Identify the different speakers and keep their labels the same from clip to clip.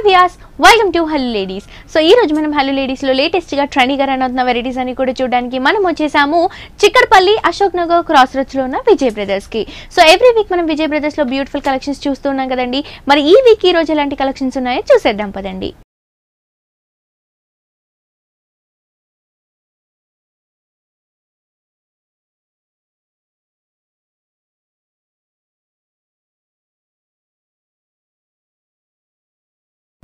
Speaker 1: Vyas welcome to hello ladies. So ఈ రోజు మనం హలో లేడీస్ లో లేటెస్ట్ గా ట్రెండీగా రన్ అవుతున్న వెరైటీస్ అని కూడా చూడడానికి మనం వచ్చేసాము చిక్కడపల్లి అశోక్ నగర్ క్రాస్ రోడ్స్ లో ఉన్న విజయ్ బ్రదర్స్ కి. సో ఎవ్రీ వీక్ మనం విజయ్ బ్రదర్స్ లో బ్యూటిఫుల్ కలెక్షన్స్ చూస్తున్నాం కదండి. మరి ఈ వీక్ ఈ రోజు ఎలాంటి కలెక్షన్స్ ఉన్నాయో చూసేద్దాం పదండి.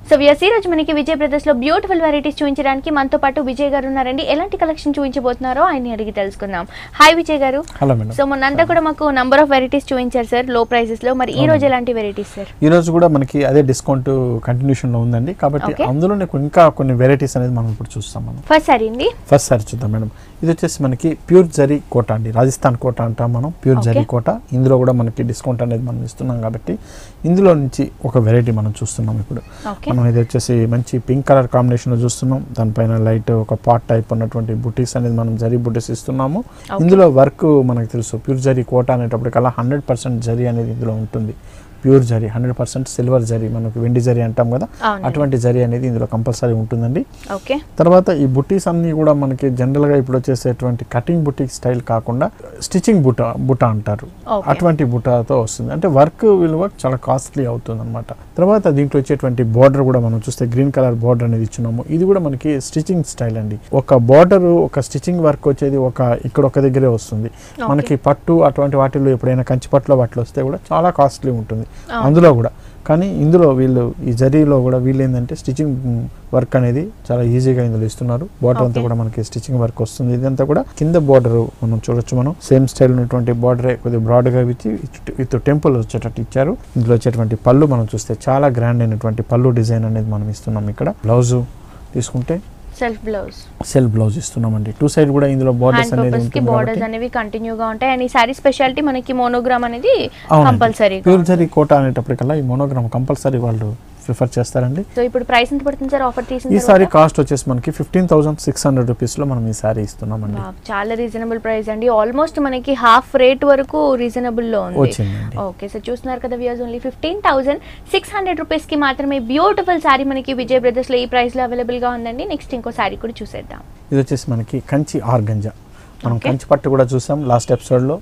Speaker 1: సో ఈ రోజు మనకి విజయ్ బ్రదర్స్ లో బ్యూటిఫుల్ వెరైటీస్ చూపించడానికి మనతో పాటు విజయ్ గారు ఉన్నారండి. ఎలాంటి కలెక్షన్ చూపించబోతున్నారో ఆయన అడిగి తెలుసుకుందాం. హాయ్ విజయ్ గారు.
Speaker 2: Hello madam.
Speaker 1: సో మొన్నంతా కూడా మాకు నంబర్ ఆఫ్ వెరైటీస్ చూపించారు సార్ లో ప్రైసెస్ లో. మరి ఈ రోజు ఎలాంటి వెరైటీస్ సార్?
Speaker 2: ఈ రోజు కూడా మనకి అదే డిస్కౌంట్ కంటిన్యూషన్ లో ఉందండి, కాబట్టి అందులోనే ఇంకా కొన్ని వెరైటీస్ అనేది మనం ఇప్పుడు చూస్తాం. మనం
Speaker 1: ఫస్ట్ సారీ అండి,
Speaker 2: ఫస్ట్ సారీ చూద్దాం మేడం. ఇది వచ్చేసి మనకి ప్యూర్ జరీ కోట అండి, రాజస్థాన్ కోట అంటాం మనం, ప్యూర్ జరీ కోట. ఇందులో కూడా మనకి డిస్కౌంట్ అనేది మనం ఇస్తున్నాం కాబట్టి ఇందులో నుంచి ఒక వెరైటీ మనం చూస్తున్నాం ఇప్పుడు. మనం ఇది వచ్చేసి మంచి పింక్ కలర్ కాంబినేషన్ లో చూస్తున్నాం. దానిపైన లైట్ ఒక పాట్ టైప్ ఉన్నటువంటి బుటీస్ అనేది మనం జరీ బుటీస్ ఇస్తున్నాము. ఇందులో వర్క్ మనకు తెలుసు, ప్యూర్ జరీ కోట అనేటప్పటికల్లా 100% జరీ అనేది ఇందులో ఉంటుంది. ప్యూర్ జరీ 100% సిల్వర్ జరీ, మనకు వెండి జరీ అంటాం కదా, అటువంటి జరీ అనేది ఇందులో కంపల్సరీ ఉంటుందండి. తర్వాత ఈ బుట్టీస్ అన్ని కూడా మనకి జనరల్ గా ఇప్పుడు వచ్చేసేటువంటి కటింగ్ బుట్టీ స్టైల్ కాకుండా స్టిచింగ్ బుట్ట అంటారు, అటువంటి బుట్టతో వస్తుంది. అంటే వర్క్ విలువ చాలా కాస్ట్లీ అవుతుంది అనమాట. తర్వాత దీంట్లో వచ్చేటువంటి బోర్డర్ కూడా మనం చూస్తే గ్రీన్ కలర్ బోర్డర్ అనేది ఇచ్చున్నాము. ఇది కూడా మనకి స్టిచింగ్ స్టైల్ అండి. ఒక బోర్డర్ ఒక స్టిచింగ్ వర్క్ వచ్చేది ఇక్కడ ఒక దగ్గరే వస్తుంది. మనకి పట్టు అటువంటి వాటిల్లో ఎప్పుడైనా కంచి పట్టులో వాటిలో వస్తే కూడా చాలా కాస్ట్లీ ఉంటుంది అందులో కూడా. కానీ ఇందులో వీళ్ళు ఈ జరీలో కూడా వీళ్ళు ఏంటంటే స్టిచింగ్ వర్క్ అనేది చాలా ఈజీగా ఇందులో ఇస్తున్నారు. బోర్డర్ అంతా కూడా మనకి స్టిచింగ్ వర్క్ వస్తుంది. ఇదంతా కూడా కింద బోర్డర్ మనం చూడొచ్చు. మనం సేమ్ స్టైల్ ఉన్నటువంటి బోర్డరే కొద్దిగా బ్రాడ్ గా ఇచ్చి విత్ టెంపుల్ వచ్చేటట్టు ఇచ్చారు. ఇందులో వచ్చేటువంటి పళ్ళు మనం చూస్తే చాలా గ్రాండ్ అయినటువంటి పళ్ళు డిజైన్ అనేది మనం ఇస్తున్నాం. ఇక్కడ బ్లౌజ్ తీసుకుంటే సెల్ఫ్ బ్లౌజ్ ఇస్తున్నామండి. టూ సైడ్ కూడా ఇందులో బోర్డర్స్
Speaker 1: అనేవి కంటిన్యూ గా ఉంటాయి. అండ్ ఈ సారీ స్పెషాలిటీ మనకి మోనోగ్రామ్ అనేది కంపల్సరీ.
Speaker 2: ప్యూర్ జరీ కోట అనేటప్పటికల్లా ఈ మోనోగ్రామ్ కంపల్సరీ వాళ్ళు ప్రిఫర్ చేస్తారండి.
Speaker 1: సో ఇప్పుడు ప్రైస్ ఎంత పడుతుంది సార్ ఆఫర్ తీసిన?
Speaker 2: ఈ సారీ కాస్ట్ వచ్చేసి మనకి 15,600 రూపీస్ లో మనం ఈ సారీ ఇస్తున్నామండి.
Speaker 1: చాలా రీజనబుల్ ప్రైస్ అండి. ఆల్మోస్ట్ మనకి హాఫ్ రేట్ వరకు రీజనబుల్ లో ఉంది. ఓకే, సో చూస్తున్నారు కదా వ్యూయర్స్, ఓన్లీ 15,600 రూపీస్ కి మాత్రమే బ్యూటిఫుల్ సారీ మనకి విజయ్ బ్రదర్స్ లో ఈ ప్రైస్ లో అవైలబుల్ గా ఉందండి. నెక్స్ట్ ఇంకో సారీ కూడా చూసేద్దాం.
Speaker 2: ఇది వచ్చేసి మనకి కంచి ఆర్గంజా. మనం కంచి పట్టు కూడా చూసాం లాస్ట్ ఎపిసోడ్లో,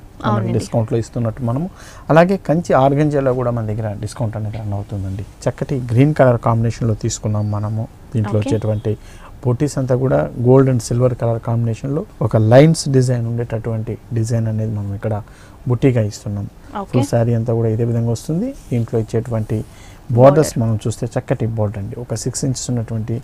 Speaker 2: డిస్కౌంట్లో ఇస్తున్నట్టు మనము. అలాగే కంచి ఆర్గంజాలో కూడా మన దగ్గర డిస్కౌంట్ అనేది రన్ అవుతుందండి. చక్కటి గ్రీన్ కలర్ కాంబినేషన్లో తీసుకున్నాం మనము. దీంట్లో వచ్చేటువంటి బూటీస్ అంతా కూడా గోల్డ్ అండ్ సిల్వర్ కలర్ కాంబినేషన్లో ఒక లైన్స్ డిజైన్ ఉండేటటువంటి డిజైన్ అనేది మనం ఇక్కడ బుట్టీగా ఇస్తున్నాం. ఫుల్ శారీ అంతా కూడా ఇదే విధంగా వస్తుంది. దీంట్లో ఇచ్చేటువంటి బోర్డర్స్ మనం చూస్తే చక్కటి బోర్డర్ అండి, ఒక 6 ఇంచెస్ ఉన్నటువంటి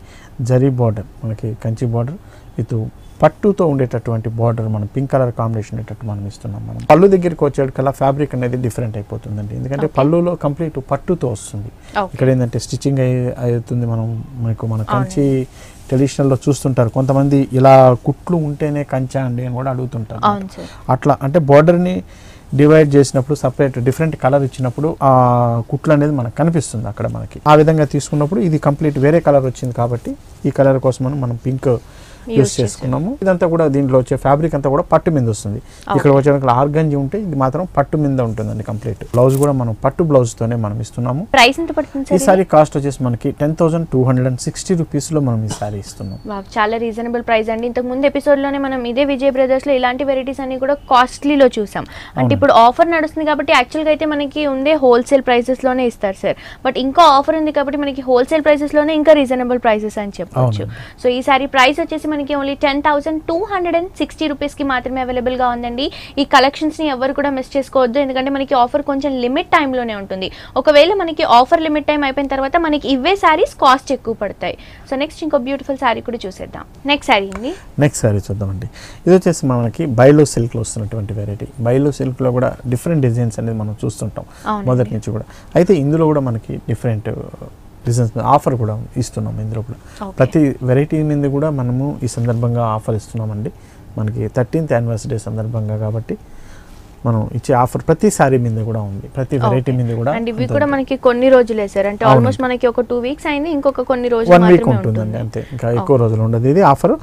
Speaker 2: జరీ బోర్డర్, మనకి కంచి బోర్డర్ విత్ పట్టుతో ఉండేటటువంటి బార్డర్ మనం పింక్ కలర్ కాంబినేషన్ ఉండేటట్టు మనం ఇస్తున్నాం. మనం పళ్ళు దగ్గరికి వచ్చేటికల్లా ఫ్యాబ్రిక్ అనేది డిఫరెంట్ అయిపోతుందండి, ఎందుకంటే పళ్ళులో కంప్లీట్ పట్టుతో వస్తుంది. ఇక్కడ ఏంటంటే స్టిచ్చింగ్ అవుతుంది. మన కంచి ట్రెడిషనల్లో చూస్తుంటారు కొంతమంది, ఇలా కుట్లు ఉంటేనే కంచా అండి అని కూడా అడుగుతుంటారు. అట్లా అంటే బార్డర్ని డివైడ్ చేసినప్పుడు సపరేట్ డిఫరెంట్ కలర్ ఇచ్చినప్పుడు ఆ కుట్లు అనేది మనకు కనిపిస్తుంది అక్కడ మనకి. ఆ విధంగా తీసుకున్నప్పుడు ఇది కంప్లీట్ వేరే కలర్ వచ్చింది కాబట్టి ఈ కలర్ కోసం మనం పింక్ యూస్ చేసుకున్నాము. ఇదంతా కూడా దీంట్లో వచ్చే ఫ్యాబ్రిక్ అంతా కూడా పట్టు మీద వస్తుంది. ఇక్కడ వచ్చే ఆర్గంజి ఉంటే ఇది మాత్రం పట్టు మీద ఉంటుందండి కంప్లీట్. బ్లౌజ్ కూడా మనం పట్టు బ్లౌజ్ తోనే మనం ఇస్తున్నాము.
Speaker 1: ప్రైస్ ఎంత పడుతుంది?
Speaker 2: ఈ సారీ కాస్ట్ వచ్చేసి మనకి 10,260 రూపీస్ లో మనం ఈ సారీ ఇస్తున్నాం.
Speaker 1: చాలా రీజనబుల్ ప్రైస్ అండి. ఇంతకు ముందు ఎపిసోడ్ లోనే మనం ఇదే విజయ్ బ్రదర్స్ లో ఇలాంటి వెరైటీస్ అన్ని కూడా కాస్ట్లీలో చూసాం. అంటే ఇప్పుడు ఆఫర్ నడుస్తుంది కాబట్టి యాక్చువల్ గా అయితే మనకి ఉండే హోల్సేల్ ప్రైసెస్ లోనే ఇస్తారు సార్. బట్ ఇంకా ఆఫర్ ఉంది కాబట్టి మనకి హోల్సేల్ ప్రైసెస్ లోనే ఇంకా రీజనబుల్ ప్రైసెస్ అని చెప్పొచ్చు. సో ఈ సారీ ప్రైస్ వచ్చేసి మనకి ఓన్లీ 10,260 రూపీస్ కి మాత్రమే అవైలబుల్ గా ఉందండి. ఈ కలెక్షన్స్ ని ఎవరు కూడా మిస్ చేసుకోవద్దు, ఎందుకంటే మనకి ఆఫర్ కొంచెం లిమిట్ టైమ్ లోనే ఉంటుంది. ఒకవేళ మనకి ఆఫర్ లిమిట్ టైం అయిపోయిన తర్వాత మనకి ఇవే సారీస్ కాస్ట్ ఎక్కువ పడతాయి. సో నెక్స్ట్ ఇంకో బ్యూటిఫుల్ సారీ కూడా చూసేద్దాం. నెక్స్ట్ సారీ
Speaker 2: చూద్దామండి. ఇది వచ్చేసి మనకి బైలో సిల్క్ లో వస్తున్నటువంటి వెరైటీ. బైలో సిల్క్ లో కూడా డిఫరెంట్ డిజైన్స్ అనేది మనం చూస్తుంటాం మొదటి నుంచి కూడా. అయితే ఇందులో కూడా మనకి డిఫరెంట్ డిజైన్స్ ఆఫర్ కూడా ఇస్తున్నాం. ఇందులో కూడా ప్రతి వెరైటీ మీద కూడా మనము ఈ సందర్భంగా ఆఫర్ ఇస్తున్నామండి. మనకి 13th యానివర్సరీ సందర్భంగా కాబట్టి మనం ఇచ్చే ఆఫర్ ప్రతి సారీ మీద కూడా ఉంది, ప్రతి వెరైటీ మీద కూడా.
Speaker 1: అండ్ ఇవి కూడా మనకి కొన్ని రోజులే సార్, అంటే ఆల్మోస్ట్ మనకి ఒక 2 వీక్స్ అయింది, ఇంకొక కొన్ని రోజులు
Speaker 2: 1 వీక్ ఉంటుందండి అంతే, ఇంకా ఎక్కువ రోజులు ఉండదు ఇది ఆఫర్.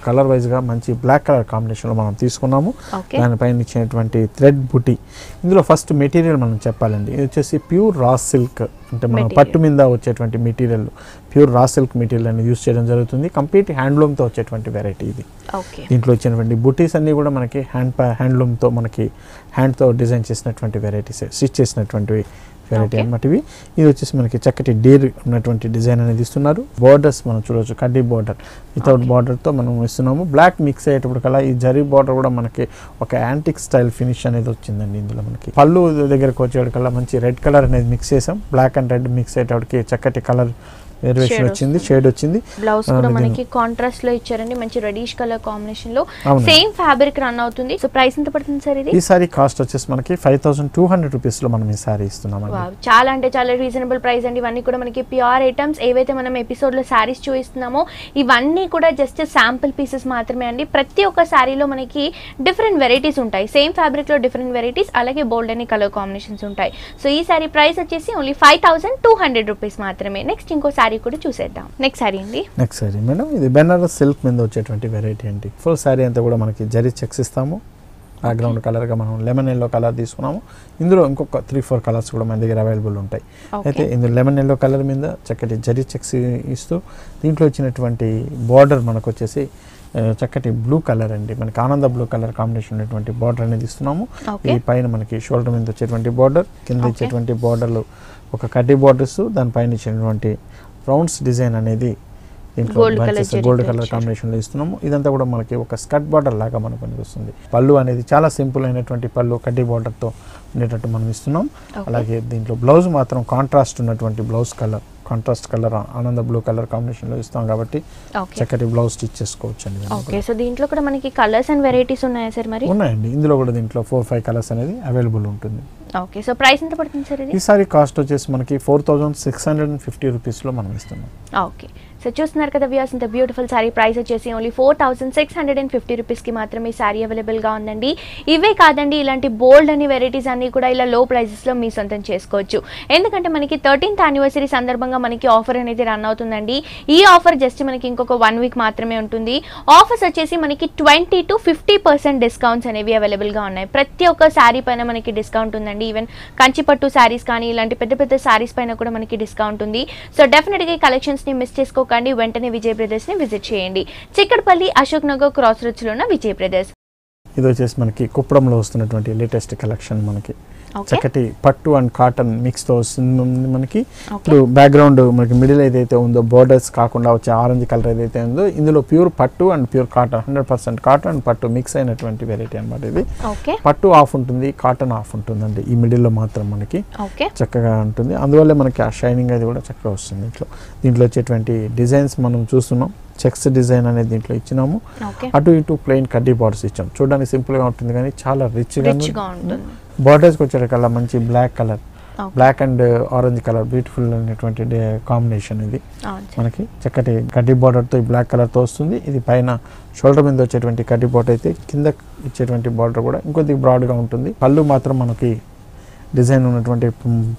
Speaker 2: కలర్ వైజ్ గా మంచి బ్లాక్ కలర్ కాంబినేషన్ లో మనం తీసుకున్నాము. దానిపైన ఇచ్చినటువంటి థ్రెడ్ బుటీ. ఇందులో ఫస్ట్ మెటీరియల్ మనం చెప్పాలండి, ఇది వచ్చేసి ప్యూర్ రా సిల్క్, అంటే మనం పట్టు మీద వచ్చేటువంటి material pure raw silk material అనేది యూస్ చేయడం జరుగుతుంది. కంప్లీట్ హ్యాండ్లూమ్తో వచ్చేటువంటి వెరైటీ ఇది. దీంట్లో వచ్చినటువంటి బుటీస్ అన్నీ కూడా మనకి హ్యాండ్లూమ్తో మనకి హ్యాండ్తో డిజైన్ చేసినటువంటి వెరైటీస్, స్టిచ్ చేసినటువంటి వెరైటీ అనమాట ఇవి. ఇది వచ్చేసి మనకి చక్కటి డీర్ ఉన్నటువంటి డిజైన్ అనేది ఇస్తున్నారు. బార్డర్స్ మనం చూడవచ్చు, కడ్డీ బార్డర్ వితౌట్ బార్డర్తో మనం ఇస్తున్నాము. బ్లాక్ మిక్స్ అయ్యేటప్పుడు కల్లా ఈ జరీ బార్డర్ కూడా మనకి ఒక యాంటిక్ స్టైల్ ఫినిష్ అనేది వచ్చిందండి. ఇందులో మనకి పళ్ళు దగ్గరకు వచ్చేటికల్లా మంచి రెడ్ కలర్ అనేది మిక్స్ చేసాం. బ్లాక్ అండ్ రెడ్ మిక్స్ అయ్యేటప్పటికి చక్కటి కలర్ వేరియేషన్ వచ్చింది, షేడ్ వచ్చింది.
Speaker 1: బ్లౌజ్ కూడా మనకి కాంట్రాస్ట్ లో ఇచ్చారండి, మంచి రెడిష్ కలర్ కాంబినేషన్ లో సేమ్ ఫ్యాబ్రిక్ రన్ అవుతుంది. సో ప్రైస్ ఎంత పడుతుంది సార్ ఇది?
Speaker 2: ఈ సారీ కాస్ట్ వచ్చేసి మనకి 5200 రూపీస్ లో మనం ఈ సారీ ఇస్తున్నాం.
Speaker 1: చాలా అంటే చాలా రీజనబుల్ ప్రైస్ అండి. ఇవన్నీ కూడా మనకి ప్యూర్ ఐటమ్స్. ఏవైతే మనం ఎపిసోడ్ లో సారీస్ చూపిస్తున్నామో ఇవన్నీ కూడా జస్ట్ శాంపుల్ పీసెస్ మాత్రమే అండి. ప్రతి ఒక్క సారీలో మనకి డిఫరెంట్ వెరైటీస్ ఉంటాయి, సేమ్ ఫ్యాబ్రిక్ లో డిఫరెంట్ వెరైటీస్, అలాగే బోల్డ్ అని కలర్ కాంబినేషన్స్ ఉంటాయి. సో ఈ సారీ ప్రైస్ వచ్చేసి ఓన్లీ 5200 రూపీస్ మాత్రమే. నెక్స్ట్ ఇంకో సారీ కూడా చూసేద్దాం. నెక్స్ట్ సారీ అండి,
Speaker 2: నెక్స్ట్ సారీ మేడం ఇది బెనారస్ సిల్క్ మీద వచ్చేటువంటి వెరైటీ అండి. ఫుల్ సారీ అంతా కూడా మనకి జరీ చెక్స్ ఇస్తాము. బ్యాక్గ్రౌండ్ కలర్గా మనం లెమన్ ఎల్లో కలర్ తీసుకున్నాము. ఇందులో ఇంకొక 3-4 కలర్స్ కూడా మన దగ్గర అవైలబుల్ ఉంటాయి. అయితే ఇందులో లెమన్ ఎల్లో కలర్ మీద చక్కటి జరీ చెక్స్ ఇస్తూ దీంట్లో వచ్చినటువంటి బార్డర్ మనకు వచ్చేసి చక్కటి బ్లూ కలర్ అండి, మనకి ఆనంద బ్లూ కలర్ కాంబినేషన్ ఉన్నటువంటి బార్డర్ అనేది ఇస్తున్నాము. ఈ పైన మనకి షోల్డర్ మీద వచ్చేటువంటి బార్డర్, కింద ఇచ్చేటువంటి బార్డర్లు ఒక కడ్డీ బార్డర్స్, దానిపైన ఇచ్చినటువంటి రౌండ్స్ డిజైన్ అనేది దీంట్లో గోల్డ్ కలర్ కాంబినేషన్లో ఇస్తున్నాము. ఇదంతా కూడా మనకి ఒక స్కర్ట్ బార్డర్ లాగా మనకు పనికొస్తుంది. పళ్ళు అనేది చాలా సింపుల్ అయినటువంటి పళ్ళు కడ్డీ బార్డర్తో ఉండేటట్టు మనం ఇస్తున్నాం. అలాగే దీంట్లో బ్లౌజ్ మాత్రం కాంట్రాస్ట్ ఉన్నటువంటి బ్లౌజ్ కలర్, కాంట్రాస్ట్ కలర్ ఆనంద బ్లూ కలర్ కాంబినేషన్లో ఇస్తాం కాబట్టి చక్కటి బ్లౌజ్ స్టిచ్ చేసుకోవచ్చు అండి.
Speaker 1: ఓకే, సో దీంట్లో కూడా మనకి కలర్స్ అండ్ వెరైటీస్ ఉన్నాయా సార్? మరి ఉన్నాయండి,
Speaker 2: ఇందులో కూడా దీంట్లో 4-5 కలర్స్ అనేది అవైలబుల్ ఉంటుంది.
Speaker 1: ఓకే, సో ప్రైస్ ఎంత పడుతుంది సార్ ఇది?
Speaker 2: ఈ సారీ కాస్ట్ వచ్చేసి మనకి 4650 రూపీస్లో మనం ఇస్తున్నాం.
Speaker 1: ఓకే, సో చూస్తున్నారు కదా వ్యూయర్స్, ఇంత బ్యూటిఫుల్ సారీ ప్రైస్ వచ్చేసి ఓన్లీ 4650 రూపీస్కి మాత్రమే ఈ సారీ అవైలబుల్గా ఉందండి. ఇవే కాదండి, ఇలాంటి బోల్డ్ అని వెరైటీస్ అన్నీ కూడా ఇలా లో ప్రైజెస్లో మీ సొంతం చేసుకోవచ్చు. ఎందుకంటే మనకి 13th యానివర్సరీ సందర్భంగా మనకి ఆఫర్ అనేది రన్ అవుతుందండి. ఈ ఆఫర్ జస్ట్ మనకి ఇంకొక 1 వీక్ మాత్రమే ఉంటుంది. ఆఫర్స్ వచ్చేసి మనకి 20 to 50% డిస్కౌంట్స్ అనేవి అవైలబుల్గా ఉన్నాయి. ప్రతి ఒక్క శారీ పైన మనకి డిస్కౌంట్ ఉందండి. ఈవెన్ కంచిపట్టు శారీస్ కానీ ఇలాంటి పెద్ద పెద్ద శారీస్ పైన కూడా మనకి డిస్కౌంట్ ఉంది. సో డెఫినెట్గా ఈ కలెక్షన్స్ని మిస్ చేసుకోకండి, వెంటనే విజయ్ బ్రదర్స్ని విజిట్ చేయండి. చిక్కడపల్లి అశోక్ నగర్ క్రాస్ రోడ్స్లో ఉన్న విజయ్ బ్రదర్స్.
Speaker 2: ఇది వచ్చేసి మనకి కుప్పడంలో వస్తున్నటువంటి లేటెస్ట్ కలెక్షన్, మనకి చక్కటి పట్టు అండ్ కాటన్ మిక్స్ తో వస్తుంది మనకి. ఇప్పుడు బ్యాక్గ్రౌండ్ మనకి మిడిల్ ఏదైతే ఉందో బోర్డర్స్ కాకుండా వచ్చే ఆరెంజ్ కలర్ ఏదైతే ఉందో ఇందులో ప్యూర్ పట్టు and pure cotton, 100% cotton and పట్టు మిక్స్ అయినటువంటి వెరైటీ అనమాట ఇది. పట్టు ఆఫ్ ఉంటుంది, కాటన్ ఆఫ్ ఉంటుందండి. ఈ మిడిల్ లో మాత్రం మనకి చక్కగా ఉంటుంది, అందువల్ల మనకి ఆ షైనింగ్ అది కూడా చక్కగా వస్తుంది. దీంట్లో వచ్చేటువంటి డిజైన్స్ మనం చూస్తున్నాం. చెక్స్ డిజైన్ అనేది దీంట్లో ఇచ్చినాము. అటు ఇటు ప్లెయిన్ కడ్డీ బార్డర్స్ ఇచ్చాం. చూడడానికి సింపుల్ గా ఉంటుంది కానీ చాలా రిచ్ గా ఉంటుంది. బార్డర్స్కి వచ్చేటకల్లా మంచి black colour, black and orange colour beautiful అనేటువంటి కాంబినేషన్ ఇది. మనకి చక్కటి కడ్డీ బార్డర్తో ఈ బ్లాక్ కలర్తో వస్తుంది. ఇది పైన షోల్డర్ మీద వచ్చేటువంటి కడ్డీ బార్డర్ అయితే కింద ఇచ్చేటువంటి బార్డర్ కూడా ఇంకొద్ది బ్రాడ్గా ఉంటుంది. పళ్ళు మాత్రం మనకి డిజైన్ ఉన్నటువంటి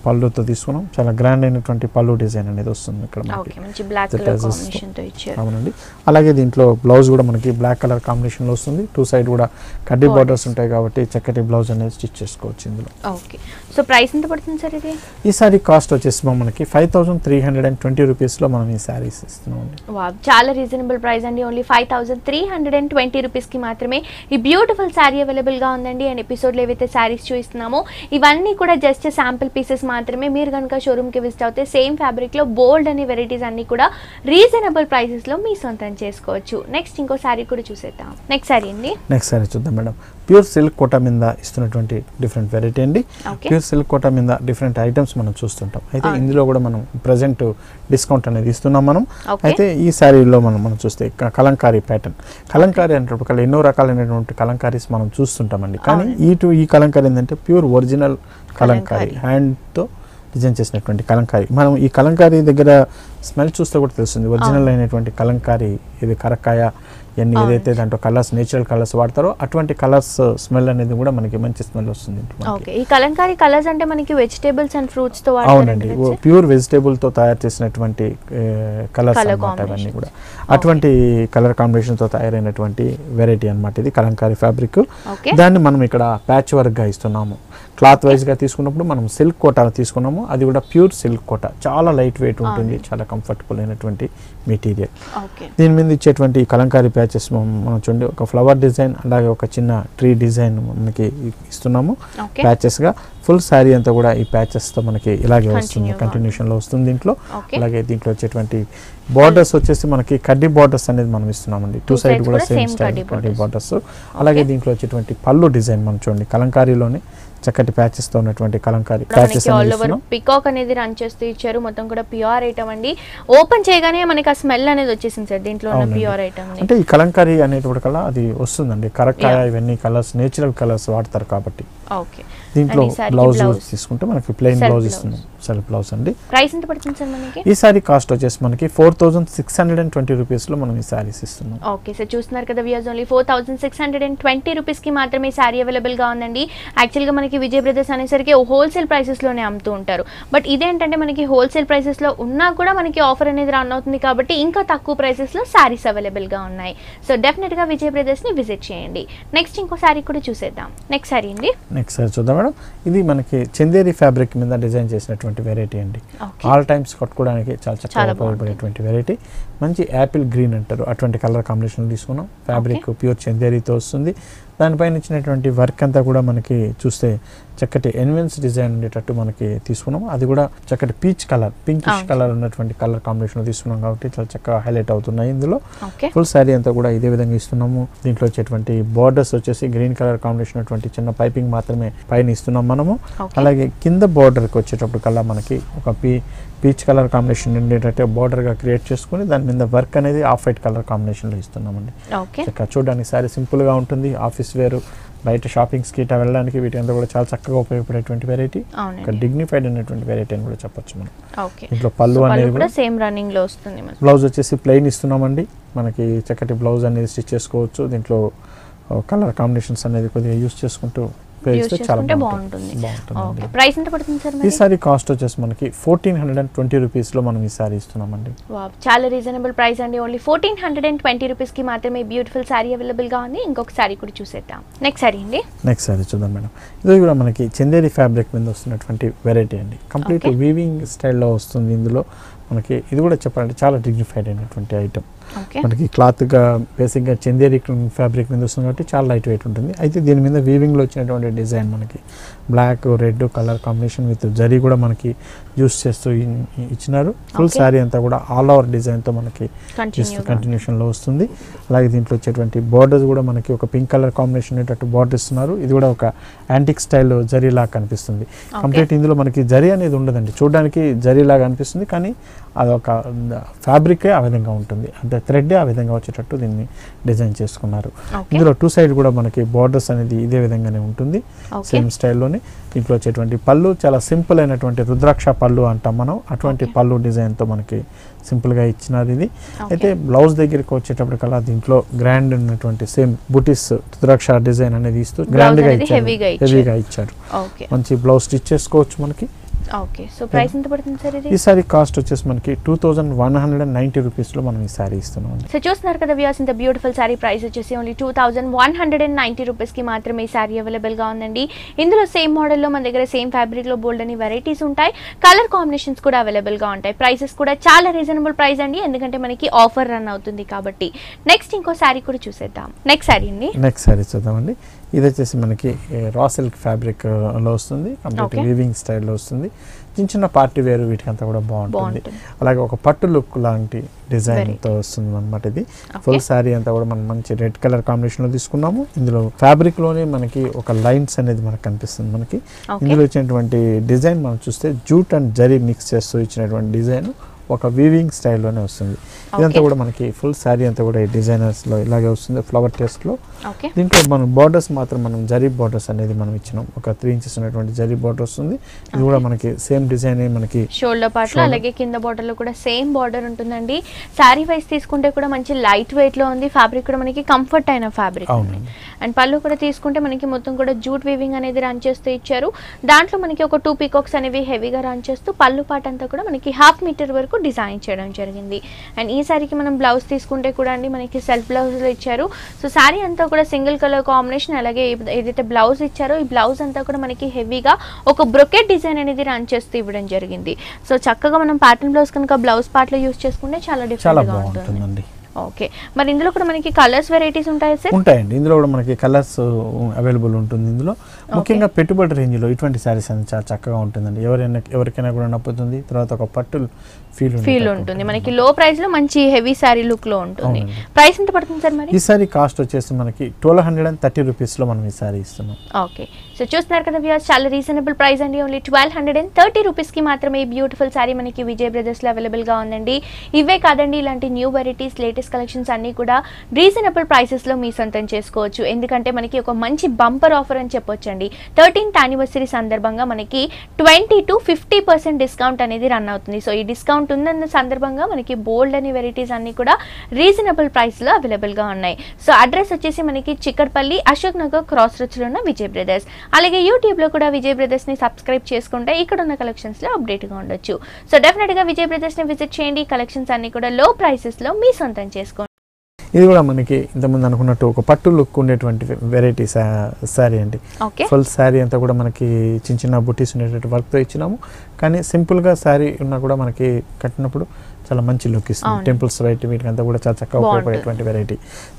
Speaker 2: పళ్ళుతో తీసుకున్నాం. చాలా గ్రాండ్ అయినటువంటి పళ్ళు డిజైన్ అనేది వస్తుంది ఇక్కడ. అవునండి, అలాగే దీంట్లో బ్లౌజ్ కూడా మనకి బ్లాక్ కలర్ కాంబినేషన్ లో వస్తుంది. 2 సైడ్ కూడా కడ్డీ బార్డర్స్ ఉంటాయి కాబట్టి చక్కటి బ్లౌజ్ అనేది స్టిచ్ చేసుకోవచ్చు ఇందులో.
Speaker 1: ఓకే, సో ప్రైస్ ఎంత పడుతుంది సార్ ఇది?
Speaker 2: ఈ సారీ కాస్ట్ వచ్చేసి మనకి 5320 రూపీస్లో మనం ఈ సారీస్ ఇస్తున్నాం.
Speaker 1: చాలా రీజనబుల్ ప్రైస్ అండి. ఓన్లీ 5320 రూపీస్కి మాత్రమే ఈ బ్యూటిఫుల్ సారీ అవైలబుల్ గా ఉందండి. అండ్ ఎపిసోడ్లో ఏవైతే సారీస్ చూపిస్తున్నామో ఇవన్నీ కూడా జస్ట్ శాంపుల్ పీసెస్ మాత్రమే. మీరు కనుక షోరూమ్కి విజిట్ అవుతే సేమ్ ఫ్యాబ్రిక్లో బోల్డ్ అనే వెరైటీస్ అన్ని కూడా రీజనబుల్ ప్రైసెస్లో మీ సొంతం చేసుకోవచ్చు. నెక్స్ట్ ఇంకో సారీ కూడా చూసేద్దాం. నెక్స్ట్ సారీ అండి,
Speaker 2: నెక్స్ట్ సారీ చూద్దాం మేడం. ప్యూర్ సిల్క్ కోటా మీద ఇస్తున్నటువంటి డిఫరెంట్ వెరైటీ అండి. ప్యూర్ సిల్క్ కోటా మీద డిఫరెంట్ ఐటమ్స్ మనం చూస్తుంటాం. అయితే ఇందులో కూడా మనం ప్రెజెంట్ డిస్కౌంట్ అనేది ఇస్తున్నాం మనం. అయితే ఈ శారీలో మనం చూస్తే కలంకారీ ప్యాటర్న్, కలంకారీ అంటే ఎన్నో రకాలైనటువంటి కలంకారీస్ మనం చూస్తుంటామండి. కానీ ఈ కలంకారీ ఏంటంటే ప్యూర్ ఒరిజినల్ కలంకారీ, హ్యాండ్తో డిజైన్ చేసినటువంటి కలంకారీ. మనం ఈ కలంకారీ దగ్గర స్మెల్ చూస్తే కూడా తెలుస్తుంది ఒరిజినల్ అయినటువంటి కలంకారీ, ఇది కరక్కాయ ఇవన్నీ ఏదైతే దాంట్లో కలర్స్ నేచురల్ కలర్స్ వాడతారో అటువంటి కలర్స్ స్మెల్ అనేది కూడా మనకి మంచి స్మెల్ వస్తుంది.
Speaker 1: ఈ కలంకారీ కలర్స్ అంటే మనకి వెజిటేబుల్స్ అండ్ ఫ్రూట్స్ తో
Speaker 2: అవునండి, ప్యూర్ వెజిటేబుల్ తో తయారు చేసినటువంటి కలర్స్ అన్నమాట అవన్నీ కూడా. అటువంటి కలర్ కాంబినేషన్ తో తయారైనటువంటి వెరైటీ అన్నమాట ఇది కలంకారీ ఫ్యాబ్రిక్. దాన్ని మనం ఇక్కడ ప్యాచ్ వర్క్ గా ఇస్తున్నాము. క్లాత్ వైజ్ గా తీసుకున్నప్పుడు మనం సిల్క్ కోటా తీసుకున్నాము, అది కూడా ప్యూర్ సిల్క్ కోటా, చాలా లైట్ వెయిట్ ఉంటుంది, చాలా కంఫర్టబుల్ అయినటువంటి మెటీరియల్. దీని మీద ఇచ్చేటువంటి కలంకారీ ప్యాచెస్ మనం చూడండి, ఒక ఫ్లవర్ డిజైన్ అలాగే ఒక చిన్న ట్రీ డిజైన్ మనకి ఇస్తున్నాము ప్యాచెస్ గా. ఫుల్ శారీ అంతా కూడా ఈ ప్యాచెస్ తో మనకి ఇలాగే వస్తుంది, కంటిన్యూషన్ లో వస్తుంది దీంట్లో. అలాగే దీంట్లో వచ్చేటువంటి బార్డర్స్ వచ్చేసి మనకి కడ్డీ బార్డర్స్ అనేది మనం ఇస్తున్నామండి, టూ సైడ్ కూడా సేమ్ స్టైల్ కడ్డీ బార్డర్స్. అలాగే దీంట్లో వచ్చేటువంటి పళ్ళు డిజైన్ మనం చూడండి, కలంకారీలోనే చక్కటి ప్యాచెస్ తో ఉన్నటువంటి కలంకారీ ప్యాచెస్
Speaker 1: పికాక్ అనేది రన్ చేస్తూ ఇచ్చారు. మొత్తం కూడా ప్యూర్ ఐటమ్ అండి. ఓపెన్ చేయగానే మనకి ఆ స్మెల్ అనేది వచ్చేసింది సార్ దీంట్లో ఉన్న ప్యూర్ ఐటమ్.
Speaker 2: అంటే ఈ కలంకారీ అనేటువంటి కల్లా అది వస్తుందండి, కరక్కాయ ఇవన్నీ కలర్స్ నేచురల్ కలర్స్ వాడతారు కాబట్టి. దీంట్లో బ్లౌజ్ తీసుకుంటే మనకి ప్లెయిన్ బ్లౌజ్ ఇస్తుంది, సెల్ఫ్ బ్లౌజ్ అండి.
Speaker 1: ప్రైస్ ఎంత పడుతుంది సార్ మనకి?
Speaker 2: ఈ సారీ కాస్ట్ వచ్చేసి మనకి 4620 రూపీస్ లో మనం ఈ సారీస్ ఇస్తున్నాం.
Speaker 1: ఓకే సార్, చూస్తున్నారు కదా వ్యూయర్స్, ఓన్లీ 4620 రూపీస్ కి మాత్రమే సారీ అవైలబుల్ గా ఉందండి. యాక్చువల్ గా మనకి విజయ్ బ్రదర్స్ అనేసరికి హోల్సేల్ ప్రైసెస్ లోనే అమ్ముతూ ఉంటారు. బట్ ఇదేంటంటే మనకి హోల్సేల్ ప్రైసెస్ లో ఉన్నా కూడా మనకి ఆఫర్ అనేది రన్ అవుతుంది కాబట్టి ఇంకా తక్కువ ప్రైసెస్ లో సారీస్ అవైలబుల్ గా ఉన్నాయి. సో డెఫినెట్ గా విజయ్ బ్రదర్స్ ని విజిట్ చేయండి. నెక్స్ట్ ఇంకో సారీ కూడా చూసేద్దాం. నెక్స్ట్ సారీ అండి,
Speaker 2: నెక్స్ట్ సారీ చూద్దాం మేడం. ఇది మనకి చందేరి ఫ్యాబ్రిక్ మీద డిజైన్ చేసినటువంటి వెరైటీ అండి. ఆల్ టైమ్స్ కట్టుకోవడానికి చాలా చక్కగా ఉపయోగపడేటువంటి వెరైటీ. మంచి యాపిల్ గ్రీన్ అంటారు, అటువంటి కలర్ కాంబినేషన్ తీసుకున్నాం. ఫ్యాబ్రిక్ ప్యూర్ చందేరితో వస్తుంది. దానిపైన ఇచ్చినటువంటి వర్క్ అంతా కూడా మనకి చూస్తే చక్కటి ఎన్వెన్స్ డిజైన్ ఉండేటట్టు మనకి తీసుకున్నాం. అది కూడా చక్కటి పీచ్ కలర్, పింకిష్ కలర్ ఉన్నటువంటి కలర్ కాంబినేషన్ తీసుకున్నాం కాబట్టి చాలా చక్కగా హైలైట్ అవుతున్నాయి ఇందులో. ఫుల్ శారీ అంతా కూడా ఇదే విధంగా ఇస్తున్నాము. దీంట్లో వచ్చేటువంటి బార్డర్స్ వచ్చేసి గ్రీన్ కలర్ కాంబినేషన్ ఉన్నటువంటి చిన్న పైపింగ్ మాత్రమే పైన ఇస్తున్నాం మనము. అలాగే కింద బార్డర్కి వచ్చేటప్పుడు కల్లా మనకి ఒక పీచ్ కలర్ కాంబినేషన్ ఉండేటట్టు బార్డర్ గా క్రియేట్ చేసుకుని దాని మీద వర్క్ అనేది ఆఫ్ వైట్ కలర్ కాంబినేషన్ లో ఇస్తున్నామండి. చూడడానికి సారీ సింపుల్ గా ఉంటుంది, ఆఫీస్ వేర్ బయట షాపింగ్స్ కి వెళ్ళడానికి వీటి అంతా కూడా చాలా చక్కగా ఉపయోగపడేటువంటి వెరైటీ, డిగ్నిఫైడ్ అయినటువంటి వెరైటీ అని కూడా చెప్పొచ్చు మనం. ఇంట్లో పళ్ళు అనేది కూడా సేమ్ రన్నింగ్ లో వస్తుంది. బ్లౌజ్ వచ్చేసి ప్లెయిన్ ఇస్తున్నామండి, మనకి చక్కటి బ్లౌజ్ అనేది స్టిచ్ చేసుకోవచ్చు. దీంట్లో కలర్ కాంబినేషన్స్ అనేది కొద్దిగా యూస్ చేసుకుంటూ బాగుంటుంది. ప్రైస్ ఎంత పడుతుంది సార్? ఈ సారీ కాస్ట్ వచ్చేసి మనకి 1420 రూపీస్ లో మనం ఈ సారీ ఇస్తున్నామండి.
Speaker 1: చాలా రీజనబుల్ ప్రైస్ అండి. ఓన్లీ 1420 రూపీస్ కి మాత్రమే బ్యూటిఫుల్ సారీ అవైలబుల్ గా ఉంది. ఇంకొక సారీ కూడా చూసేద్దాం. నెక్స్ట్ సారీ అండి,
Speaker 2: నెక్స్ట్ సారీ చూద్దాం మేడం. ఇది కూడా మనకి చందేరి ఫ్యాబ్రిక్ మీద వస్తున్నటువంటి వెరైటీ అండి. కంప్లీట్ వీవింగ్ స్టైల్లో వస్తుంది ఇందులో మనకి. ఇది కూడా చెప్పాలంటే చాలా డిగ్నిఫైడ్ అయినటువంటి ఐటమ్. మనకి క్లాత్ గా బేసిక్ గా చందేరి ఫ్యాబ్రిక్ మీద వస్తుంది కాబట్టి చాలా లైట్ వెయిట్ ఉంటుంది. అయితే దీని మీద వీవింగ్ లో వచ్చినటువంటి డిజైన్ మనకి black red colour combination with zari కూడా మనకి యూస్ చేస్తూ ఇచ్చినారు. ఫుల్ శారీ అంతా కూడా ఆల్ ఓవర్ డిజైన్ తో మనకి కంటిన్యూషన్ లో వస్తుంది. అలాగే దీంట్లో వచ్చేటువంటి బార్డర్స్ కూడా మనకి ఒక పింక్ కలర్ కాంబినేషన్ ఉండేటట్టు బార్డర్ ఇస్తున్నారు. ఇది కూడా ఒక యాంటిక్ స్టైల్ జరీ లాగా కనిపిస్తుంది. కంప్లీట్ ఇందులో మనకి జరీ అనేది ఉండదండి, చూడడానికి జరీ లాగా అనిపిస్తుంది కానీ అదొక ఫ్యాబ్రికే ఆ విధంగా ఉంటుంది, అంటే థ్రెడ్ ఆ విధంగా వచ్చేటట్టు దీన్ని డిజైన్ చేసుకున్నారు. ఇందులో టూ సైడ్ కూడా మనకి బార్డర్స్ అనేది ఇదే విధంగానే ఉంటుంది సేమ్ స్టైల్లోనే. దీంట్లో వచ్చేటువంటి పళ్ళు చాలా సింపుల్ అయినటువంటి రుద్రాక్ష పళ్ళు అంటాం మనం, అటువంటి పళ్ళు డిజైన్తో మనకి సింపుల్గా ఇచ్చినారు ఇది. అయితే బ్లౌజ్ దగ్గరికి వచ్చేటప్పటికల్లా దీంట్లో గ్రాండ్ ఉన్నటువంటి సేమ్ బుటీస్ రుద్రాక్ష డిజైన్ అనేది ఇస్తూ గ్రాండ్గా ఇచ్చారు, హెవీగా ఇచ్చారు. మంచి బ్లౌజ్ స్టిచ్ చేసుకోవచ్చు మనకి.
Speaker 1: ఓకే, సో ప్రైస్ ఎంత పడుతుంది సార్ ఇది?
Speaker 2: ఈ సారీ కాస్ట్ వచ్చేసి మనకి 2190 రూపీస్ లో మనం ఈ సారీ ఇస్తున్నాం.
Speaker 1: సో చూస్తున్నారు కదా వ్యూయర్స్, ఇంత బ్యూటిఫుల్ సారీ ప్రైస్ వచ్చేసి ఓన్లీ 2190 రూపీస్ కి మాత్రమే ఈ సారీ అవైలబుల్ గా ఉందండి. ఇందులో సేమ్ మోడల్ లో మన దగ్గర సేమ్ ఫ్యాబ్రిక్ లో బోల్డ్ అని వెరైటీస్ ఉంటాయి, కలర్ కాంబినేషన్స్ కూడా అవైలబుల్ గా ఉంటాయి. ప్రైసెస్ కూడా చాలా రీజనబుల్ ప్రైస్ అండి, ఎందుకంటే మనకి ఆఫర్ రన్ అవుతుంది కాబట్టి. నెక్స్ట్ ఇంకో సారీ కూడా చూసేద్దాం. నెక్స్ట్ సారీ అండి,
Speaker 2: నెక్స్ట్ సారీ చూద్దామండి. ఇది వచ్చేసి మనకి రా సిల్క్ ఫ్యాబ్రిక్ లో వస్తుంది, కంప్లీట్ వీవింగ్ స్టైల్లో వస్తుంది. చిన్న చిన్న పార్టీ వేర్ వీటికంతా కూడా బాగుంటుంది. అలాగే ఒక పట్టు లుక్ లాంటి డిజైన్తో వస్తుంది అనమాట ఇది. ఫుల్ శారీ అంతా కూడా మనం మంచి రెడ్ కలర్ కాంబినేషన్లో తీసుకున్నాము. ఇందులో ఫ్యాబ్రిక్లోనే మనకి ఒక లైన్స్ అనేది మనకు కనిపిస్తుంది. మనకి ఇందులో ఇచ్చినటువంటి డిజైన్ మనం చూస్తే జూట్ అండ్ జరీ మిక్స్ చేస్తూ ఇచ్చినటువంటి డిజైన్ ఒక వీవింగ్ స్టైల్లోనే వస్తుంది. ఇదంతా కూడా మనకి ఫుల్ శారీ అంతా కూడా డిజైనర్స్లో ఇలాగే వస్తుంది, ఫ్లవర్ టెస్ట్లో. దీంట్లో మనం బార్డర్స్ మాత్రం మనం జరీ బార్డర్స్ అనేది మనం ఇచ్చినాం, ఒక 3 ఇంచెస్ ఉన్నటువంటి జరీ బార్డర్ వస్తుంది. ఇది కూడా మనకి సేమ్ డిజైన్ మనకి
Speaker 1: షోల్డర్ పార్ట్ లో అలాగే కింద బార్డర్ లో కూడా సేమ్ బార్డర్ ఉంటుందండి. శారీ వైస్ తీసుకుంటే కూడా మంచి లైట్ వెయిట్ లో ఉంది, ఫ్యాబ్రిక్ కూడా మనకి కంఫర్ట్ అయిన ఫ్యాబ్రిక్. అండ్ పళ్ళు కూడా తీసుకుంటే మనకి మొత్తం కూడా జూట్ వీవింగ్ అనేది రన్ చేస్తూ ఇచ్చారు. దాంట్లో మనకి ఒక 2 పీకాక్స్ అనేవి హెవీగా రన్ చేస్తూ పళ్ళు పార్ట్ అంతా కూడా మనకి 1/2 మీటర్ వరకు డిజైన్ చేయడం జరిగింది. అండ్ ఈ సారీకి మనం బ్లౌజ్ తీసుకుంటే కూడా అండి మనకి సెల్ఫ్ బ్లౌజ్ లో ఇచ్చారు. సో శారీ అంతా కూడా సింగిల్ కలర్ కాంబినేషన్, అలాగే ఏదైతే బ్లౌజ్ ఇచ్చారో ఈ బ్లౌజ్ అంతా కూడా మనకి హెవీగా ఒక బ్రొకెట్ డిజైన్ అనేది రన్ చేస్తూ ఇవ్వడం జరిగింది. సో చక్కగా మనం ప్యాటర్న్ బ్లౌజ్ కనుక బ్లౌజ్ పార్ట్ లో యూస్ చేసుకుంటే చాలా డిఫరెంట్ గా ఉంటుంది. ఓకే, మరి ఇందులో కూడా మనకి కలర్స్ వెరైటీస్ ఉంటాయి సార్?
Speaker 2: ఉంటాయండి, ఇందులో కూడా మనకి కలర్స్ అవైలబుల్ ఉంటుంది. ఇందులో ముఖ్యంగా పెట్టుబడి రేంజ్లో ఇటువంటి శారీస్ అనేది చాలా చక్కగా ఉంటుందండి. ఎవరికైనా కూడా నప్పుతుంది. తర్వాత ఒక పట్టు ఫీల్ ఉంటుంది
Speaker 1: మనకి. లో ప్రైస్ లో మంచి హెవీ శారీ లుక్ లో ఉంటుంది. ప్రైస్ ఎంత పడుతుంది సార్ మరి?
Speaker 2: ఈ శారీ కాస్ట్ వచ్చేసి మనకి 1230 రూపీస్ లో మనం ఈ శారీ ఇస్తున్నాం.
Speaker 1: ఓకే, సో చూస్తున్నారు కదా వ్యూయర్స్, చాలా రీజనబుల్ ప్రైస్ అండి. ఓన్లీ 1230 రూపీస్ కి మాత్రమే ఈ బ్యూటిఫుల్ శారీ మనకి విజయ్ బ్రదర్స్ లో అవైలబుల్ గా ఉందండి. ఇవే కాదండి, ఇలాంటి న్యూ వెరైటీస్ లేటెస్ట్ కలెక్షన్స్ అన్ని కూడా రీజనబుల్ ప్రైసెస్ లో మీ సొంతం చేసుకోవచ్చు. ఎందుకంటే మనకి ఒక మంచి బంపర్ ఆఫర్ అని చెప్పొచ్చండి. 13th యానివర్సరీ సందర్భంగా మనకి 20 to 50% డిస్కౌంట్ అనేది రన్ అవుతుంది. సో ఈ డిస్కౌంట్ ఉందన్న సందర్భంగా మనకి బోల్డ్ అని వెరైటీస్ అన్ని కూడా రీజనబుల్ ప్రైస్ లో అవైలబుల్ గా ఉన్నాయి. సో అడ్రస్ వచ్చేసి మనకి చిక్కడపల్లి అశోక్ నగర్ క్రాస్ రోడ్స్ లో ఉన్న విజయ్ బ్రదర్స్. అలాగే యూట్యూబ్ లో కూడా విజయ్ బ్రదర్స్ ని సబ్స్క్రైబ్ చేసుకుంటే ఇక్కడ ఉన్న కలెక్షన్స్ లో అప్డేట్ గా ఉండొచ్చు. సో డెఫినెట్ గా విజయ్ బ్రదర్స్ ని విజిట్ చేయండి. కలెక్షన్స్ అన్ని కూడా లో ప్రైసెస్ లో మీ సొంతం చేసుకోండి.
Speaker 2: ఇది కూడా మనకి ఇంతకుముందు అనుకున్నట్టు ఒక పట్టు లుక్ ఉండేటువంటి వెరైటీ శారీ అండి. ఫుల్ శారీ అంతా కూడా మనకి చిన్న చిన్న బుటీస్ ఉండేటువంటి వర్క్తో ఇచ్చినాము. కానీ సింపుల్గా శారీ ఉన్నా కూడా మనకి కట్టినప్పుడు చాలా మంచి లుక్ ఇస్తుంది. టెంపుల్స్ వైట్ వీటికంతా కూడా చాలా చక్కగా ఉపయోగపడేటువంటి వెరైటీ.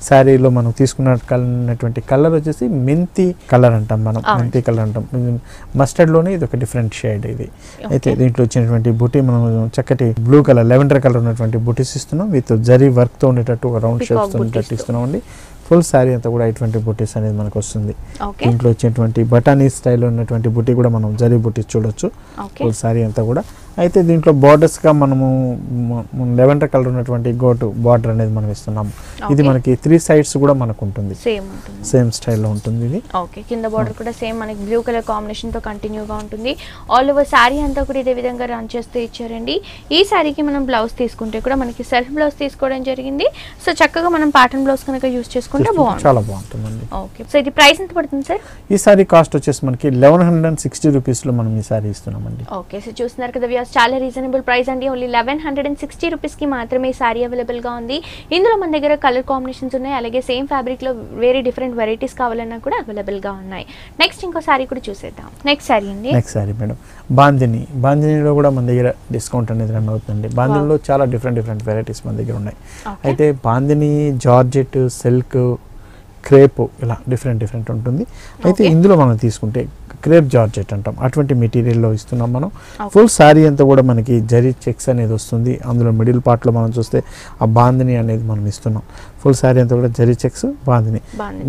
Speaker 2: శారీలో మనం తీసుకున్నటువంటి కలర్ వచ్చేసి మెంతి కలర్ అంటాం మనం, మెంతి కలర్ అంటాం. మస్టర్డ్లోనే ఇది ఒక డిఫరెంట్ షేడ్ ఇది. అయితే దీంట్లో వచ్చినటువంటి బుటీ మనం చక్కటి బ్లూ కలర్, లెవెండర్ కలర్ ఉన్నటువంటి బుటీస్ ఇస్తున్నాం. విత్ జరీ వర్క్తో ఉండేటట్టు ఒక రౌండ్ షేప్స్ ఉండేటట్టు ఇస్తున్నాం అండి. ఫుల్ శారీ అంతా కూడా ఇటువంటి బుటీస్ అనేది మనకు వస్తుంది. దీంట్లో వచ్చేటువంటి బటానీ స్టైల్లో ఉన్నటువంటి బుటీ కూడా మనం జరీ బుటీస్ చూడొచ్చు ఫుల్ శారీ అంతా కూడా. అయితే దీంట్లో బార్డర్స్గా మనము లెవెండర్ కలర్ ఉన్నటువంటి గోటు బార్డర్ అనేది మనం ఇస్తున్నాము. ఇది మనకి 3 sides కూడా మనకు ఉంటుంది, సేమ్ స్టైల్లో ఉంటుంది ఇది.
Speaker 1: ఓకే, కింద బార్డర్ కూడా సేమ్ మనకి బ్లూ కలర్ కాంబినేషన్ తో కంటిన్యూగా ఉంటుంది. ఆల్ ఓవర్ శారీ అంతా కూడా ఇదే విధంగా రన్ చేస్తూ ఇచ్చారండి. ఈ శారీకి మనం బ్లౌజ్ తీసుకుంటే కూడా మనకి సెల్ఫ్ బ్లౌజ్ తీసుకోవడం జరిగింది. సో చక్కగా మనం ప్యాటర్న్ బ్లౌజ్ కనుక యూస్ చేసుకుంటే
Speaker 2: చాలా బాగుంటుందండి.
Speaker 1: ఓకే, సో ఇది ప్రైస్ ఎంత పడుతుంది సార్?
Speaker 2: ఈ సారీ కాస్ట్ వచ్చేసి మనకి 1160 రూపీస్ లో మనం ఈ సారీ ఇస్తున్నామండి.
Speaker 1: ఓకే, సో చూస్తున్నారు కదా వ్యూయర్స్, చాలా రీజనబుల్ ప్రైస్ అండి. ఓన్లీ 1160 రూపీస్ కి మాత్రమే ఈ సారీ అవైలబుల్ గా ఉంది. ఇందులో మన దగ్గర కలర్ కాంబినేషన్స్ ఉన్నాయి, అలాగే సేమ్ ఫ్యాబ్రిక్ లో వేరే డిఫరెంట్ వెరైటీస్ కావాలన్నా కూడా అవైలబుల్ గా ఉన్నాయి. నెక్స్ట్ ఇంకో సారీ కూడా చూసేద్దాం. నెక్స్ట్ సారీ అండి,
Speaker 2: నెక్స్ట్ సారీ మేడం బాందినీలో కూడా మన దగ్గర డిస్కౌంట్ అనేది రన్ అవుతుంది. బాందినీలో చాలా డిఫరెంట్ వెరైటీస్ మన దగ్గర ఉన్నాయి. అయితే బాందినీ, జార్జెట్, సిల్క్, క్రేప్ ఇలా డిఫరెంట్ ఉంటుంది. అయితే ఇందులో మనం తీసుకుంటే క్రేప్ జార్జెట్ అంటాం, అటువంటి మెటీరియల్లో ఇస్తున్నాం మనం. ఫుల్ శారీ అంతా కూడా మనకి జరీ చెక్స్ అనేది వస్తుంది. అందులో మిడిల్ పార్ట్లో మనం చూస్తే ఆ బాందిని అనేది మనం ఇస్తున్నాం. ఫుల్ శారీ అంతా కూడా జరీ చెక్స్, బాందిని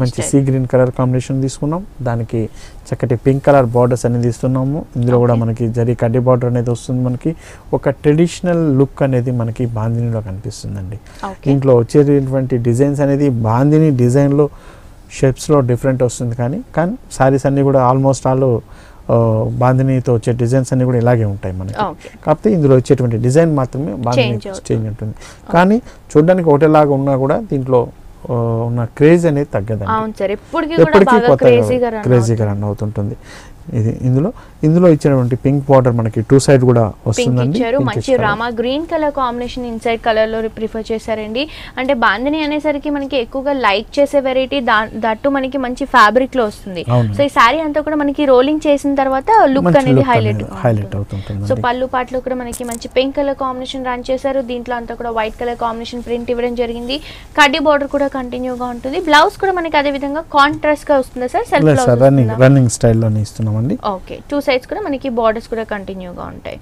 Speaker 2: మంచి సీ గ్రీన్ కలర్ కాంబినేషన్ తీసుకున్నాం. దానికి చక్కటి పింక్ కలర్ బార్డర్స్ అనేది ఇస్తున్నాము. ఇందులో కూడా మనకి జరీ కడ్డీ బార్డర్ అనేది వస్తుంది. మనకి ఒక ట్రెడిషనల్ లుక్ అనేది మనకి బాందినిలో కనిపిస్తుందండి. దీంట్లో వచ్చేటువంటి డిజైన్స్ అనేది బాందిని డిజైన్లో షేప్స్లో డిఫరెంట్ వస్తుంది. కానీ శారీస్ అన్నీ కూడా ఆల్మోస్ట్ ఆల్ బాందినీతో వచ్చే డిజైన్స్ అన్నీ కూడా ఇలాగే ఉంటాయి మనకి. కాకపోతే ఇందులో వచ్చేటువంటి డిజైన్ మాత్రమే బాందిని చేంజ్ ఉంటుంది. కానీ చూడడానికి ఒకటేలాగా ఉన్నా కూడా దీంట్లో ఉన్న క్రేజ్ అనేది తగ్గదండి, ఎప్పటికీ కొత్తగా క్రేజీగా రన్ అవుతుంటుంది. ఇది ఇందులో ఇచ్చినటువంటి పింక్ బార్డర్ మనకి 2 సైడ్ కూడా వస్తుందండి.
Speaker 1: మంచి Rama green colour combination inside colour లో ప్రిఫర్ చేశారండి. అంటే బాందిని అనేసరికి మనకి ఎక్కువగా లైక్ చేసే వెరైటీ, దట్టు మనకి మంచి ఫ్యాబ్రిక్ లో వస్తుంది. సో ఈ సారీ అంతా కూడా మనకి రోలింగ్ చేసిన తర్వాత లుక్ అనేది హైలైట్ అవుతుంటుంది. సో పళ్ళు పాటలో కూడా మనకి మంచి పింక్ కలర్ కాంబినేషన్ రన్ చేశారు. దీంట్లో అంతా కూడా వైట్ కలర్ కాంబినేషన్ ప్రింట్ ఇవ్వడం జరిగింది. కడ్డీ బార్డర్ కూడా కంటిన్యూగా ఉంటుంది. బ్లౌజ్ కూడా మనకి అదే విధంగా కాంట్రాస్ట్ గా వస్తుంది sir. Self blouse
Speaker 2: running style లోనే ఇస్తున్నాం.
Speaker 1: ఓకే, 2 సైడ్స్ కూడా మనకి బార్డర్స్ కూడా కంటిన్యూగా ఉంటాయి.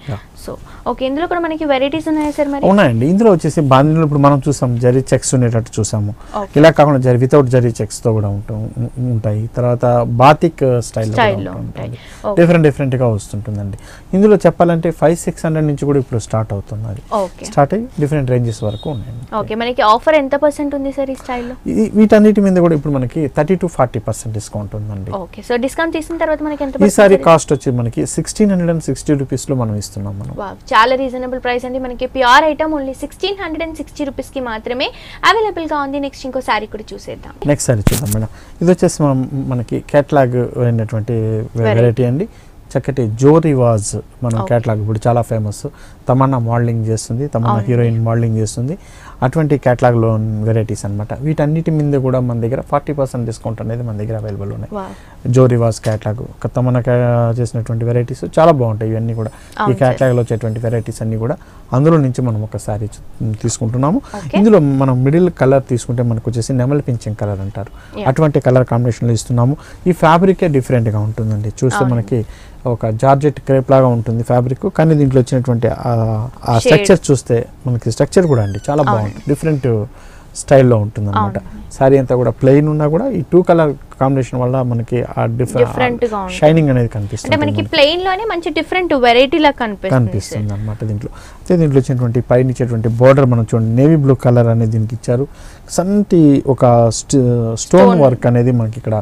Speaker 1: సో ఓకే, ఇందులో కూడా మనకి వెరైటీస్ ఉన్నాయా సార్? మరి
Speaker 2: ఉన్నాయండి. ఇందులో వచ్చేసి బాందిలో ఇప్పుడు మనం చూసాం జరీ చెక్స్ ఉండేటట్టు చూసాము. ఇలా కాకుండా జరీ వితౌట్ జరీ చెక్స్ తో కూడా ఉంటాయి. తర్వాత బాతిక్ స్టైల్లో ఉంటాయి. డిఫరెంట్ గా వస్తుంటుందండి. ఇందులో చెప్పాలంటే 500-600 నుంచి కూడా ఇప్పుడు స్టార్ట్ అవుతున్నది. స్టార్ట్ అయ్యి డిఫరెంట్ రేంజెస్ వరకు ఉన్నాయండి.
Speaker 1: ఓకే, మనకి ఆఫర్ ఎంత % ఉంది సార్ ఈ స్టైల్లో?
Speaker 2: వీటన్నిటి మీద కూడా ఇప్పుడు మనకి 30-40% డిస్కౌంట్ ఉందండి.
Speaker 1: ఓకే, సో డిస్కౌంట్ తీసిన తర్వాత మనకి ఎంత?
Speaker 2: ఈ సారీ కాస్ట్ వచ్చి మనకి 1660 రూపీస్ లో మనం ఇస్తున్నాం. మనం
Speaker 1: చాలా రీజనబుల్ ప్రైస్ అండి. మనకి ప్యూర్ ఐటమ్ ఓన్లీ 1660 రూపీస్ కి మాత్రమే అవైలబుల్ గా ఉంది. నెక్స్ట్ ఇంకో సారీ కూడా చూసేద్దాం.
Speaker 2: నెక్స్ట్ సారీ చూద్దాం మేడం. ఇది వచ్చేసి మనకి కేటలాగ్ అయినటువంటి వెరైటీ అండి. చక్కటి జో రివాజ్ మనం కేటలాగ్ ఇప్పుడు చాలా ఫేమస్. తమన్నా మోడలింగ్ చేస్తుంది, తమన్నా హీరోయిన్ మోడలింగ్ చేస్తుంది. అటువంటి కేటలాగ్లో వెరైటీస్ అనమాట. వీటన్నిటి మీద కూడా మన దగ్గర 40% డిస్కౌంట్ అనేది మన దగ్గర అవైలబుల్ ఉన్నాయి. జో రివాజ్ కేటలాగ్ తమన్నా చేసినటువంటి వెరైటీస్ చాలా బాగుంటాయి. ఇవన్నీ కూడా ఈ కేటలాగ్లో వచ్చేటువంటి వెరైటీస్ అన్ని కూడా అందులో నుంచి మనం ఒక సారీ తీసుకుంటున్నాము. ఇందులో మనం మిడిల్ కలర్ తీసుకుంటే మనకు వచ్చేసి నెమలి పింఛన్ కలర్ అంటారు. అటువంటి కలర్ కాంబినేషన్లో ఇస్తున్నాము. ఈ ఫ్యాబ్రికే డిఫరెంట్గా ఉంటుందండి. చూస్తే మనకి ఒక జార్జెట్ క్రేప్ లాగా ఉంటుంది ఫ్యాబ్రిక్, కానీ దీంట్లో వచ్చినటువంటి ఆ స్ట్రక్చర్ చూస్తే మనకి స్ట్రక్చర్ కూడా అండి చాలా బాగుంటుంది. డిఫరెంట్ స్టైల్లో ఉంటుంది అనమాట. సారీ అంతా కూడా ప్లెయిన్ ఉన్నా కూడా ఈ 2 కలర్ కాంబినేషన్ వల్ల మనకి ఆ డిఫరెంట్ షైనింగ్ అనేది కనిపిస్తుంది.
Speaker 1: మనకి ప్లెయిన్ లోనే మంచి డిఫరెంట్ వెరైటీ లా కనిపిస్తుంది
Speaker 2: అనమాట. దీంట్లో వచ్చినటువంటి పైన ఇచ్చేటువంటి బోర్డర్ మనం చూడండి నేవీ బ్లూ కలర్ అనేది దీనికి ఇచ్చారు. సంటి ఒక స్టోన్ వర్క్ అనేది మనకి ఇక్కడ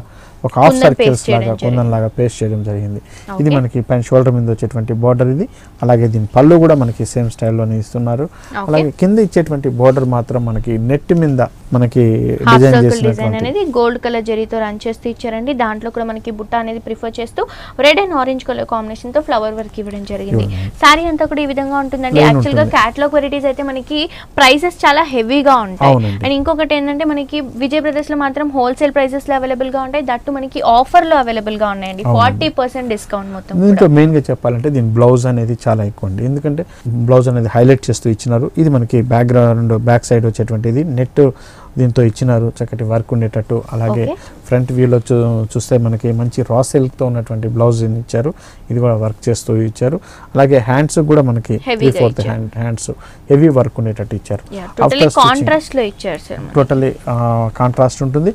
Speaker 2: ఒక హాఫ్ సర్కిల్స్ లాగా కుందన్ లాగా పేస్ట్ చేయడం జరిగింది. ఇది మనకి పైన షోల్డర్ మీద వచ్చేటువంటి బోర్డర్ ఇది. అలాగే దీని పళ్ళు కూడా మనకి సేమ్ స్టైల్లోనే ఇస్తున్నారు. అలాగే కింద ఇచ్చేటువంటి బోర్డర్ మాత్రం మనకి నెట్ మీద మనకి డిజైన్
Speaker 1: అనేది గోల్డ్ కలర్ జరీతో రన్ చేస్తూ ఇచ్చారండి. దాంట్లో కూడా మనకి బుట్ట అనేది ప్రిఫర్ చేస్తూ red and orange colour combination తో ఫ్లవర్ వర్క్ ఇవ్వడం జరిగింది. సారీ అంతా కూడా ఈ విధంగా ఉంటుందండి. యాక్చువల్ గా క్యాటలాగ్ వెరైటీస్ అయితే మనకి ప్రైసెస్ చాలా హెవీగా ఉంటాయి. అండ్ ఇంకొకటి ఏంటంటే మనకి విజయ్ బ్రదర్స్ లో మాత్రం హోల్సేల్ ప్రైసెస్ లో అవైలబుల్ గా ఉంటాయి. దట్టు మనకి ఆఫర్ లో అవైలబుల్ గా ఉన్నాయండి. 40% డిస్కౌంట్ మొత్తం.
Speaker 2: దీంట్లో మెయిన్ గా చెప్పాలంటే దీని బ్లౌజ్ అనేది చాలా ఎక్కువ అండి. ఎందుకంటే బ్లౌజ్ అనేది హైలైట్ చేస్తూ ఇచ్చినారు. ఇది మనకి బ్యాక్ సైడ్ వచ్చేటువంటిది నెట్ దీంతో ఇచ్చినారు. చక్కటి వర్క్ ఉండేటట్టు. అలాగే ఫ్రంట్ వ్యూలో చూస్తే మనకి మంచి రా సిల్క్ తో ఉన్నటువంటి బ్లౌజ్ ఇచ్చారు. ఇది కూడా వర్క్ చేస్తూ ఇచ్చారు. అలాగే హ్యాండ్స్ కూడా మనకి 3/4 హ్యాండ్స్ హెవీ వర్క్ ఉండేటట్టు ఇచ్చారు. టోటలీ కాంట్రాస్ట్ ఉంటుంది.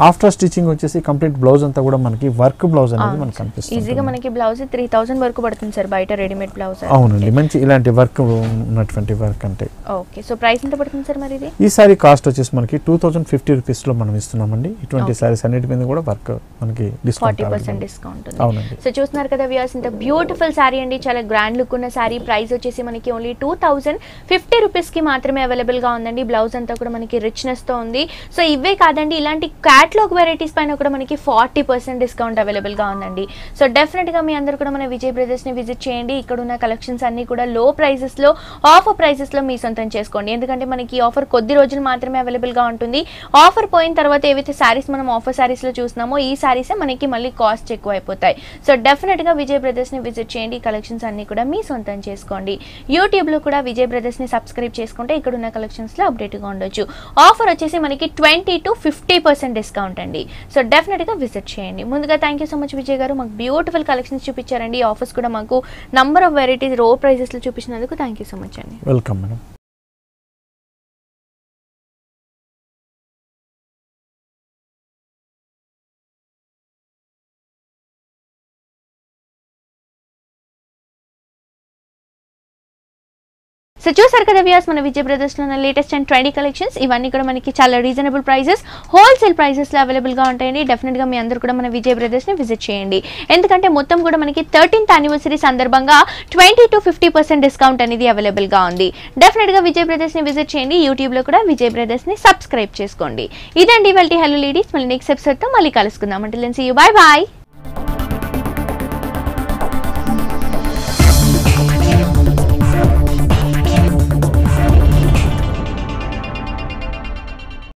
Speaker 2: ఆఫ్టర్ స్టిచింగ్ వచ్చేసి కంప్లీట్ బ్లౌజ్ అంతా కూడా మనకి వర్క్ బ్లౌజ్ అనేది మనకి కనిపిస్తుంది.
Speaker 1: ఈజీగా మనకి బ్లౌజ్ 3000 వరకు పడుతుంది సార్ బయట రెడీమేడ్ బ్లౌజ్.
Speaker 2: అవునండి, మంచి ఇలాంటి వర్క్ ఉన్నటువంటి వర్క్ అంటే.
Speaker 1: ఓకే, సో ప్రైస్ ఎంత పడుతుంది సార్ మరి ఇది?
Speaker 2: ఈ సారీ కాస్ట్ వచ్చేసి మనకి 2050 రూపీస్ లో మనం ఇస్తున్నామండి. ఇటువంటి సారీస్ అన్నిటి మీద కూడా వర్క్ మనకి
Speaker 1: 40% డిస్కౌంట్ ఉంది. సో చూస్తున్నారు కదా వ్యూయర్స్, ఇంత బ్యూటిఫుల్ సారీ అండి. చాలా గ్రాండ్ లుక్ ఉన్న సారీ. ప్రైస్ వచ్చేసి మనకి ఓన్లీ 2050 రూపీస్ కి మాత్రమే అవైలబుల్ గా ఉందండి. బ్లౌజ్ అంతా కూడా మనకి రిచ్నెస్ తో ఉంది. సో ఇవే కాదండి, ఇలాంటి క్యాటలాగ్ వెరైటీస్ పైన కూడా మనకి 40% డిస్కౌంట్ అవైలబుల్ గా ఉందండి. సో డెఫినెట్ గా మీ అందరూ కూడా మన విజయ్ బ్రదర్స్ ని విజిట్ చేయండి. ఇక్కడ ఉన్న కలెక్షన్స్ అన్ని కూడా లో ప్రైసెస్ లో, ఆఫర్ ప్రైసెస్ లో మీ సొంతం చేసుకోండి. ఎందుకంటే మనకి ఆఫర్ కొద్ది రోజులు మాత్రమే అవైలబుల్ గా ఉంటుంది. ఆఫర్ పోయిన తర్వాత ఏవైతే సారీస్ మనం ఆఫర్ సారీస్ లో చూస్తున్నామో ఈ సారీస్ మనకి మళ్ళీ కాస్ట్ ఎక్కువ అయిపోతాయి. సో డెఫినెట్ గా విజయ్ బ్రదర్స్ ని విజిట్ చేయండి. కలెక్షన్స్ అన్ని కూడా మీ సొంతం చేసుకోండి. యూట్యూబ్ లో కూడా విజయ్ బ్రదర్స్ ని సబ్స్క్రైబ్ చేసుకుంటే ఇక్కడ ఉన్న కలెక్షన్స్ లో అప్డేట్ గా ఉండొచ్చు. ఆఫర్ వచ్చేసి మనకి 20-50% డిస్కౌంట్ అండి. సో డెఫినెట్ గా విజిట్ చేయండి. ముందుగా thank you so much Vijay గారు, మాకు బ్యూటిఫుల్ కలెక్షన్స్ చూపించారండి. ఆఫర్స్ కూడా మాకు నంబర్ ఆఫ్ వెరైటీస్ లో ప్రైసెస్ లో చూపించినందుకు థ్యాంక్ యూ సో మచ్ అండి.
Speaker 2: Welcome madam.
Speaker 1: సో చూసారు కదా వ్యూయర్స్, మన విజయ్ బ్రదర్స్ లో ఉన్న లేటెస్ట్ అండ్ ట్రెండీ కలెక్షన్స్ ఇవన్నీ కూడా మనకి చాలా రీజనబుల్ ప్రైసెస్, హోల్సేల్ ప్రైసెస్ లో అవైలబుల్ గా ఉంటాయండి. డెఫినెట్ గా మీ అందరూ కూడా మన విజయ్ బ్రదర్స్ ని విజిట్ చేయండి. ఎందుకంటే మొత్తం కూడా మనకి 13th యానివర్సరీ సందర్భంగా 20-50% డిస్కౌంట్ అనేది అవైలబుల్ గా ఉంది. డెఫినెట్ గా విజయ్ బ్రదర్స్ ని విజిట్ చేయండి. యూట్యూబ్ లో కూడా విజయ్ బ్రదర్స్ ని సబ్స్క్రైబ్ చేసుకోండి. ఇదండి ఇవాల్టి హలో లేడీస్. మళ్ళీ నెక్స్ట్ ఎపిసోడ్ తో మళ్ళీ కలుసుకుందాం. Until then see you, bye by.